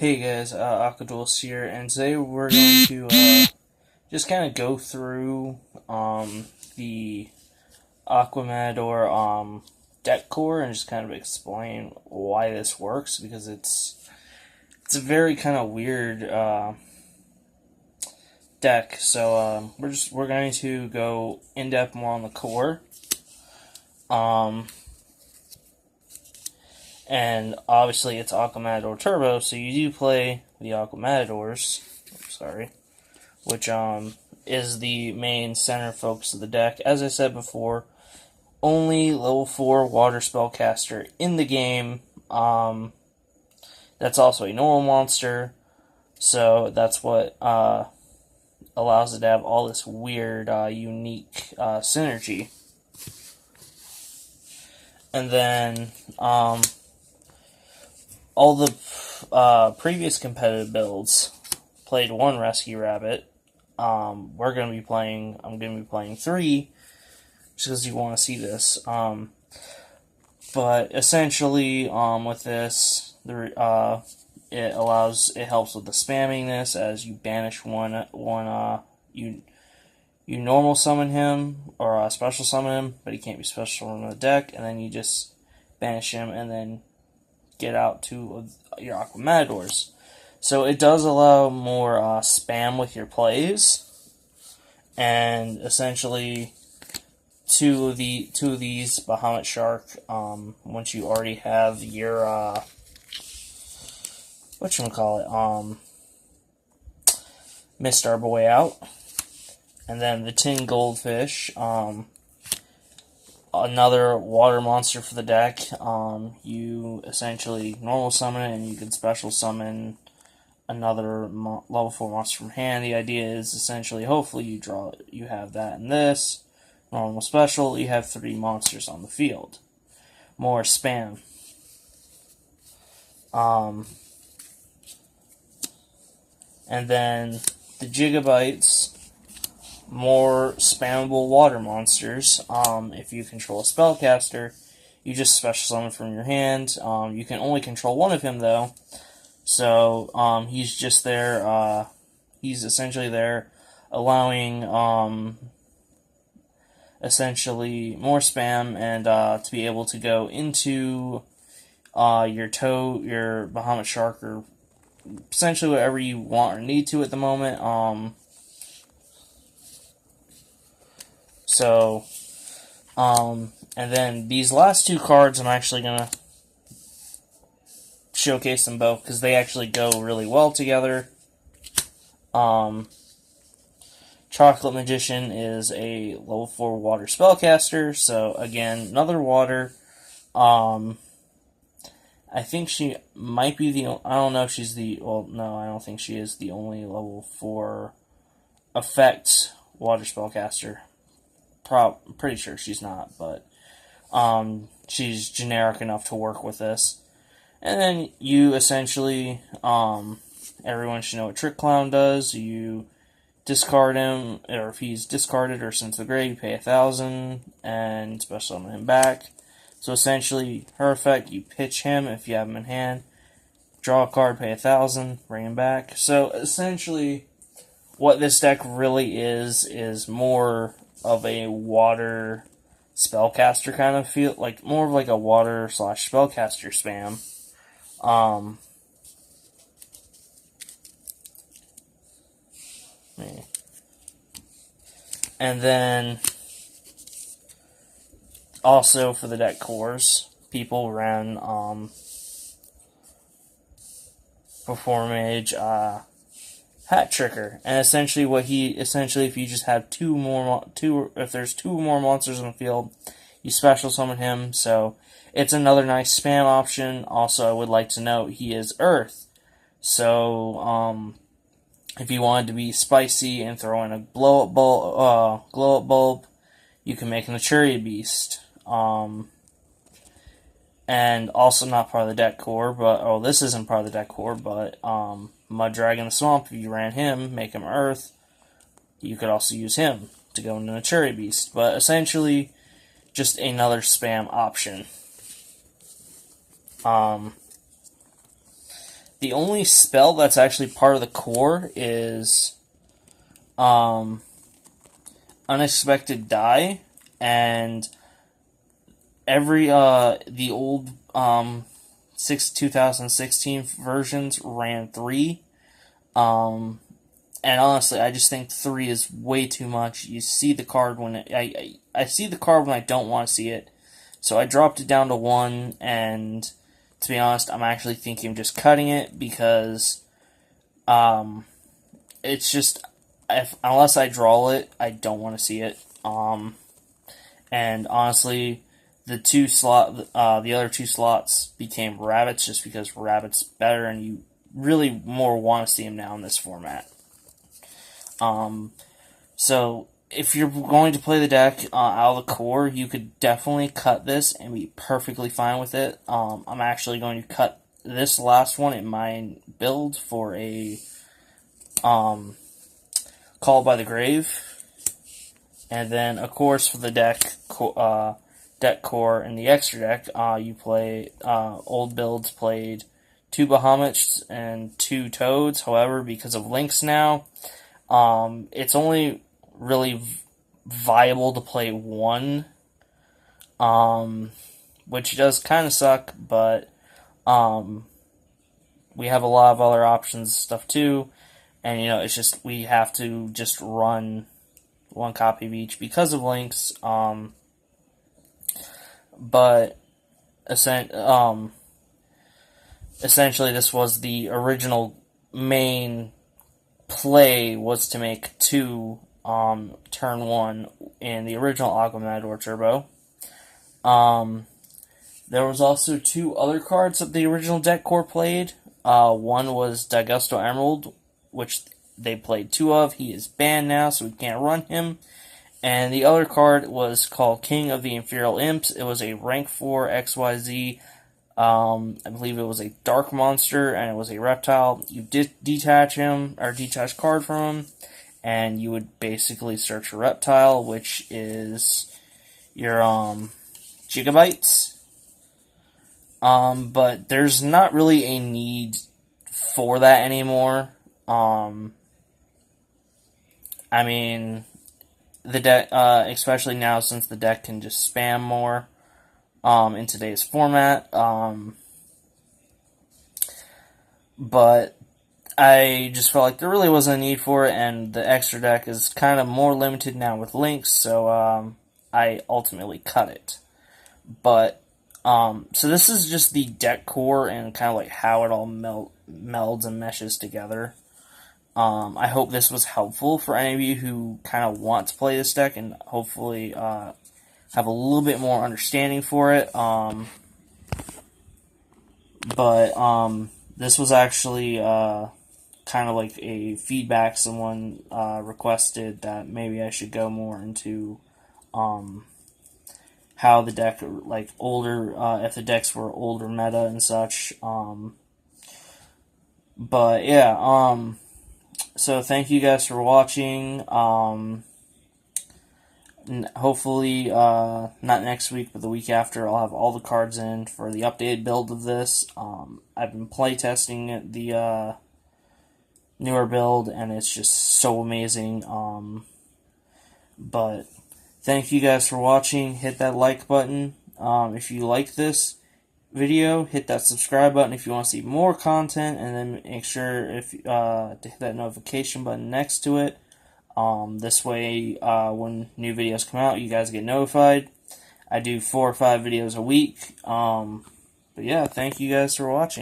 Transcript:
Hey guys, Aqua Duelist here, and today we're going to just kind of go through the Aqua Madoor deck core and just kind of explain why this works, because it's a very kind of weird deck. So we're going to go in depth more on the core. And obviously it's Aqua Madoor Turbo, so you do play the Aqua Madoors, which is the main center focus of the deck. As I said before, only level 4 water spellcaster in the game. That's also a normal monster, so that's what allows it to have all this weird, unique synergy. And then all the previous competitive builds played one Rescue Rabbit. I'm going to be playing 3, just because you want to see this. But essentially, with this, it helps with the spamminess, as you banish you normal summon him, or special summon him, but he can't be special from the deck, and then you just banish him, and then get out 2 of your Aqua Madoors. So it does allow more spam with your plays, and essentially 2 of these Bahamut Shark, once you already have your Mistar Boy out, and then the Tin Goldfish, another water monster for the deck. You essentially normal summon it, and you can special summon another level 4 monster from hand. The idea is essentially, hopefully you have that in this. Normal special, you have 3 monsters on the field. More spam. And then the Gigabytes, more spammable water monsters. If you control a spellcaster, you just special summon from your hand. You can only control one of him, though. So he's just there. He's essentially there, allowing essentially more spam, and to be able to go into your Bahamut Shark, or essentially whatever you want or need to at the moment. And then these last 2 cards, I'm actually going to showcase them both, because they actually go really well together. Chocolate Magician is a level 4 water spellcaster, so again, another water. I think she might be I don't know if she's no, I don't think she is the only level 4 effect water spellcaster. Pretty sure she's not, but she's generic enough to work with this. And then you essentially, everyone should know what Trick Clown does. You discard him, or if he's discarded or sent to the grave, you pay 1,000 and special summon him back. So essentially, her effect, you pitch him if you have him in hand, draw a card, pay 1,000, bring him back. So essentially, what this deck really is more of a water spellcaster kind of feel, like more of like a water / spellcaster spam. And then also for the deck cores, people ran Perform Mage Hat Tricker, and essentially if you just have if there's 2 more monsters on the field, you special summon him. So it's another nice spam option. Also, I would like to note he is Earth, so if you wanted to be spicy and throw in a glow up bulb, you can make an Echuri Beast. And also not part of the deck core, but this isn't part of the deck core, but Mud Dragon the Swamp, if you ran him, make him Earth, you could also use him to go into a Echuri Beast. But essentially, just another spam option. The only spell that's actually part of the core is Unexpected Die, and every the old 2016 versions ran 3. And honestly, I just think 3 is way too much. You see the card when I see the card when I don't want to see it, so I dropped it down to 1. And to be honest, I'm actually thinking of just cutting it because it's just unless I draw it, I don't want to see it. And honestly, the other 2 slots became rabbits just because rabbit's better, and you really more want to see him now in this format. So if you're going to play the deck out of the core, you could definitely cut this and be perfectly fine with it. I'm actually going to cut this last one in my build for a Call by the Grave, and then of course for the deck core and the extra deck, you play old builds played 2 Bahamut and 2 Toads. However, because of links now, it's only really viable to play 1, which does kind of suck, but we have a lot of other options and stuff too, and it's just we have to just run 1 copy of each because of links, but essentially this was the original main play, was to make 2 turn 1 in the original Aqua Madoor Turbo. There was also 2 other cards that the original deck core played. One was Daigusto Emerald, which they played 2 of. He is banned now, so we can't run him. And the other card was called King of the Infernal Imps. It was a rank 4 XYZ. I believe it was a dark monster, and it was a reptile. You detach him, or detach card from him, and you would basically search a reptile, which is your gigabytes. But there's not really a need for that anymore. I mean, the deck, especially now since the deck can just spam more in today's format. But I just felt like there really wasn't a need for it, and the extra deck is kind of more limited now with links, so I ultimately cut it. But so this is just the deck core and kind of like how it all melds and meshes together. I hope this was helpful for any of you who kind of want to play this deck and hopefully have a little bit more understanding for it. But this was actually kind of like a feedback. Someone requested that maybe I should go more into how the deck, like older, if the decks were older meta and such. But yeah, so thank you guys for watching. Hopefully, not next week, but the week after, I'll have all the cards in for the updated build of this. I've been playtesting the newer build, and it's just so amazing. But thank you guys for watching. Hit that like button if you like this video. Hit that subscribe button if you want to see more content, and then make sure to hit that notification button next to it. This way, when new videos come out, you guys get notified. I do 4 or 5 videos a week. But yeah, thank you guys for watching.